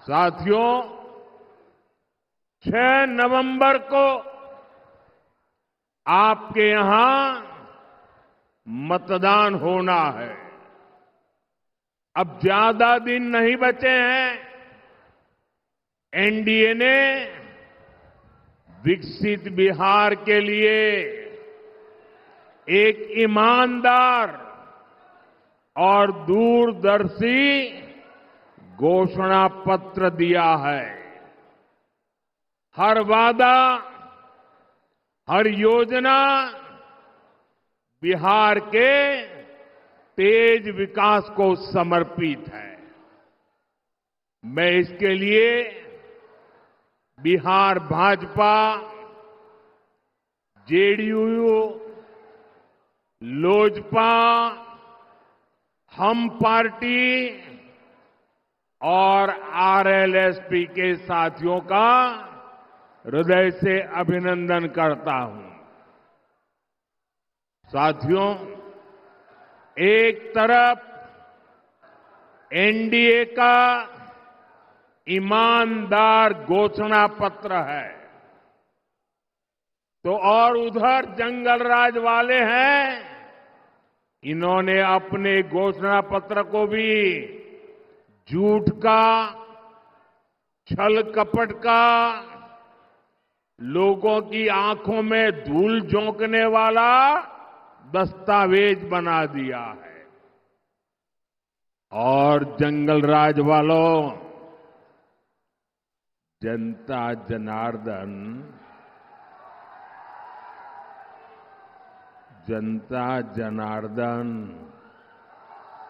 साथियों, 6 नवंबर को आपके यहां मतदान होना है। अब ज्यादा दिन नहीं बचे हैं। एनडीए ने विकसित बिहार के लिए एक ईमानदार और दूरदर्शी घोषणा पत्र दिया है। हर वादा, हर योजना बिहार के तेज विकास को समर्पित है। मैं इसके लिए बिहार भाजपा, जेडीयू, लोजपा, हम पार्टी और आरएलएसपी के साथियों का हृदय से अभिनंदन करता हूं। साथियों, एक तरफ एनडीए का ईमानदार घोषणा पत्र है, तो और उधर जंगल राज वाले हैं। इन्होंने अपने घोषणा पत्र को भी झूठ का, छल कपट का, लोगों की आंखों में धूल झोंकने वाला दस्तावेज बना दिया है। और जंगल राज वालों, जनता जनार्दन, जनता जनार्दन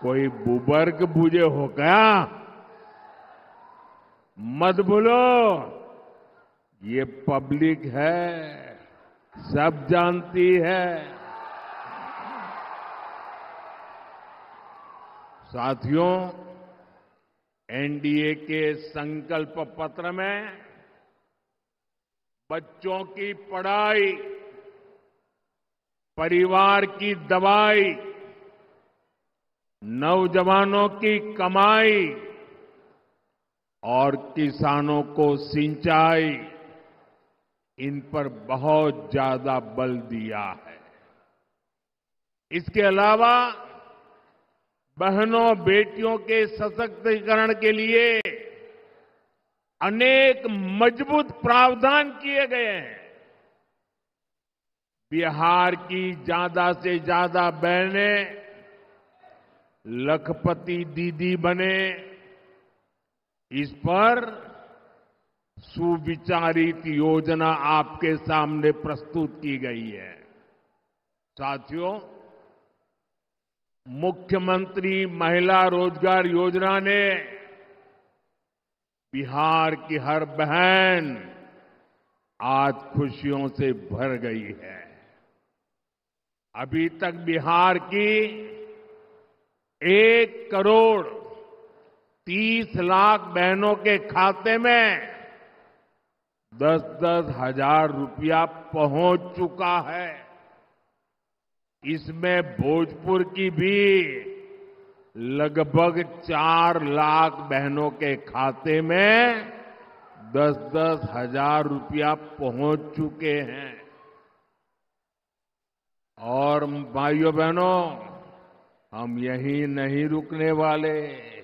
कोई बुबर्ग बुझे हो क्या? मत बोलो, ये पब्लिक है, सब जानती है। साथियों, एनडीए के संकल्प पत्र में बच्चों की पढ़ाई, परिवार की दवाई, नौजवानों की कमाई और किसानों को सिंचाई, इन पर बहुत ज्यादा बल दिया है। इसके अलावा बहनों बेटियों के सशक्तिकरण के लिए अनेक मजबूत प्रावधान किए गए हैं। बिहार की ज्यादा से ज्यादा बहनें लखपति दीदी बने, इस पर सुविचारित योजना आपके सामने प्रस्तुत की गई है। साथियों, मुख्यमंत्री महिला रोजगार योजना ने बिहार की हर बहन आज खुशियों से भर गई है। अभी तक बिहार की 1,30,00,000 बहनों के खाते में 10-10 हजार रुपया पहुंच चुका है। इसमें भोजपुर की भी लगभग 4 लाख बहनों के खाते में 10-10 हजार रुपया पहुंच चुके हैं। और भाइयों बहनों, हम यहीं नहीं रुकने वाले।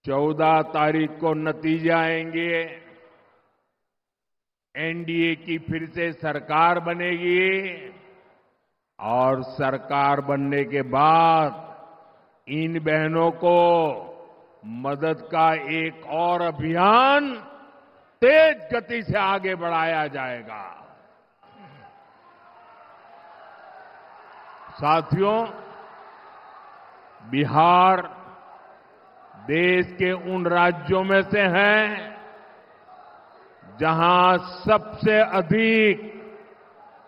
14 तारीख को नतीजे आएंगे। एनडीए की फिर से सरकार बनेगी और सरकार बनने के बाद इन बहनों को मदद का एक और अभियान तेज गति से आगे बढ़ाया जाएगा। साथियों, बिहार देश के उन राज्यों में से है जहां सबसे अधिक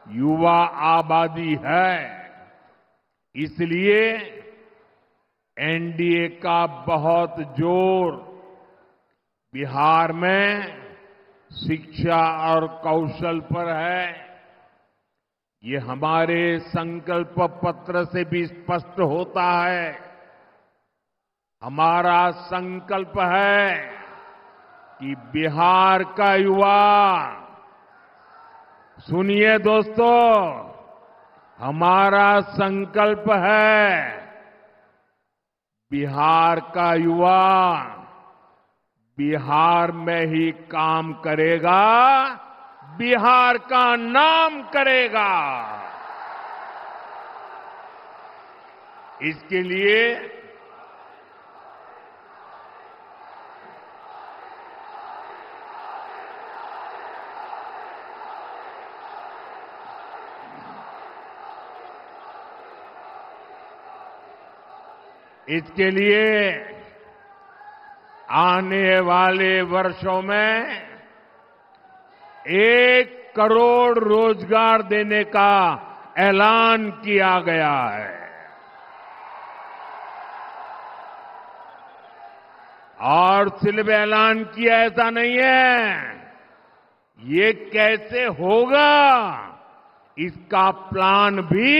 युवा आबादी है। इसलिए एनडीए का बहुत जोर बिहार में शिक्षा और कौशल पर है। ये हमारे संकल्प पत्र से भी स्पष्ट होता है। हमारा संकल्प है कि बिहार का युवा, सुनिए दोस्तों, हमारा संकल्प है बिहार का युवा बिहार में ही काम करेगा, बिहार का नाम करेगा। इसके लिए आने वाले वर्षों में 1 करोड़ रोजगार देने का ऐलान किया गया है। और सिर्फ ऐलान किया ऐसा नहीं है, ये कैसे होगा इसका प्लान भी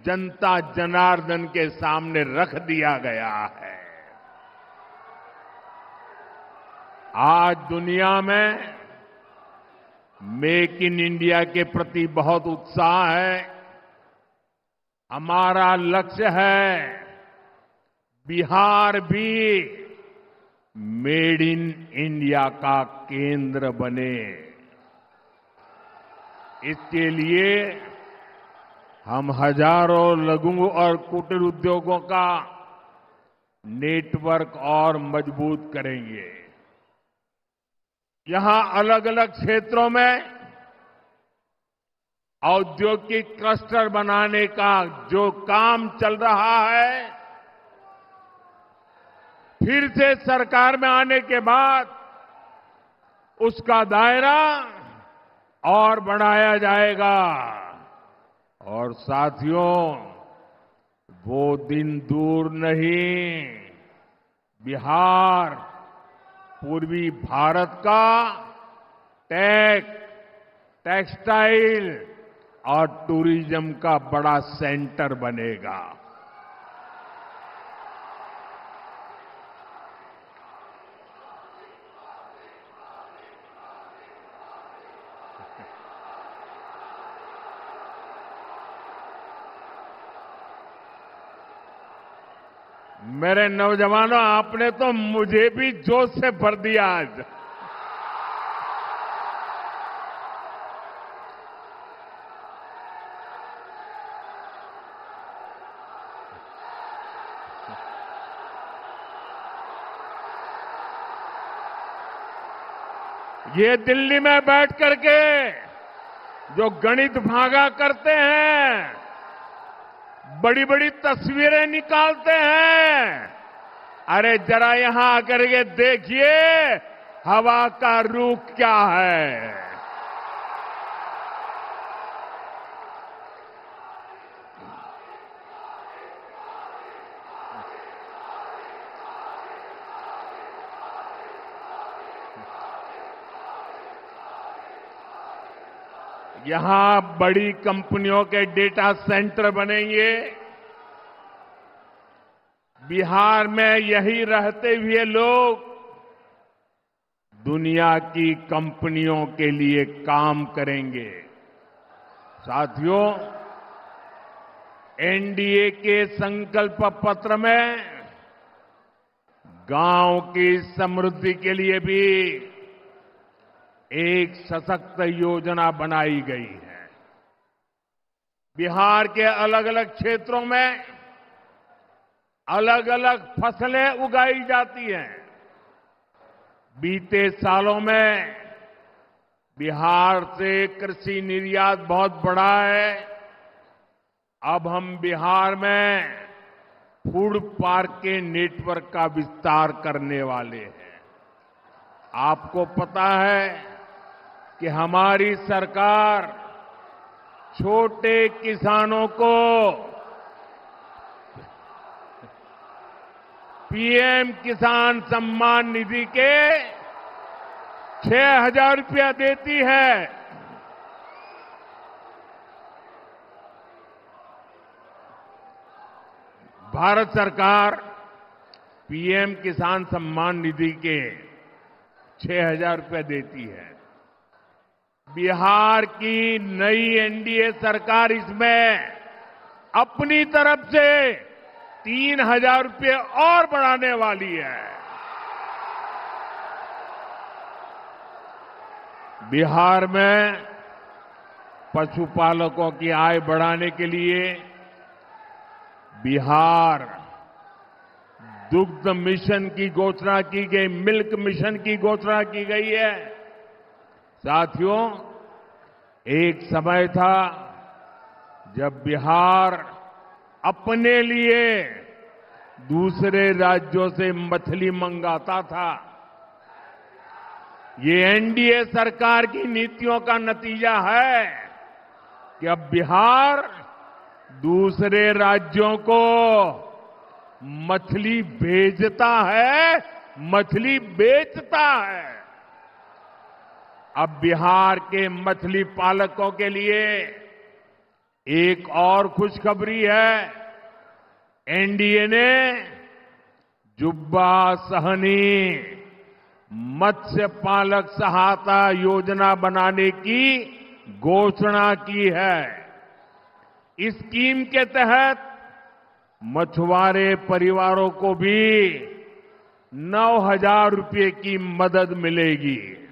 जनता जनार्दन के सामने रख दिया गया है। आज दुनिया में मेक इन इंडिया के प्रति बहुत उत्साह है। हमारा लक्ष्य है बिहार भी मेड इन इंडिया का केंद्र बने। इसके लिए हम हजारों लघु और कुटीर उद्योगों का नेटवर्क और मजबूत करेंगे। यहां अलग अलग क्षेत्रों में औद्योगिक क्लस्टर बनाने का जो काम चल रहा है, फिर से सरकार में आने के बाद उसका दायरा और बढ़ाया जाएगा। और साथियों, वो दिन दूर नहीं, बिहार पूर्वी भारत का टेक्सटाइल और टूरिज्म का बड़ा सेंटर बनेगा। मेरे नौजवानों, आपने तो मुझे भी जोश से भर दिया आज। ये दिल्ली में बैठ करके जो गणित भागा करते हैं, बड़ी बड़ी तस्वीरें निकालते हैं, अरे जरा यहां आकर के देखिए हवा का रुख क्या है। यहां बड़ी कंपनियों के डेटा सेंटर बनेंगे। बिहार में यही रहते हुए लोग दुनिया की कंपनियों के लिए काम करेंगे। साथियों, एनडीए के संकल्प पत्र में गांव की समृद्धि के लिए भी एक सशक्त योजना बनाई गई है। बिहार के अलग अलग क्षेत्रों में अलग अलग फसलें उगाई जाती हैं। बीते सालों में बिहार से कृषि निर्यात बहुत बढ़ा है। अब हम बिहार में फूड पार्क के नेटवर्क का विस्तार करने वाले हैं। आपको पता है कि हमारी सरकार छोटे किसानों को पीएम किसान सम्मान निधि के 6,000 रुपया देती है। भारत सरकार पीएम किसान सम्मान निधि के 6,000 रुपये देती है। बिहार की नई एनडीए सरकार इसमें अपनी तरफ से 3,000 रुपये और बढ़ाने वाली है। बिहार में पशुपालकों की आय बढ़ाने के लिए बिहार दुग्ध मिशन की घोषणा की गई, मिल्क मिशन की घोषणा की गई है। साथियों, एक समय था जब बिहार अपने लिए दूसरे राज्यों से मछली मंगाता था। ये एनडीए सरकार की नीतियों का नतीजा है कि अब बिहार दूसरे राज्यों को मछली भेजता है, मछली बेचता है। अब बिहार के मछली पालकों के लिए एक और खुशखबरी है। एनडीए ने जुब्बा सहनी मत्स्य पालक सहायता योजना बनाने की घोषणा की है। इस स्कीम के तहत मछुआरे परिवारों को भी 9,000 रुपये की मदद मिलेगी।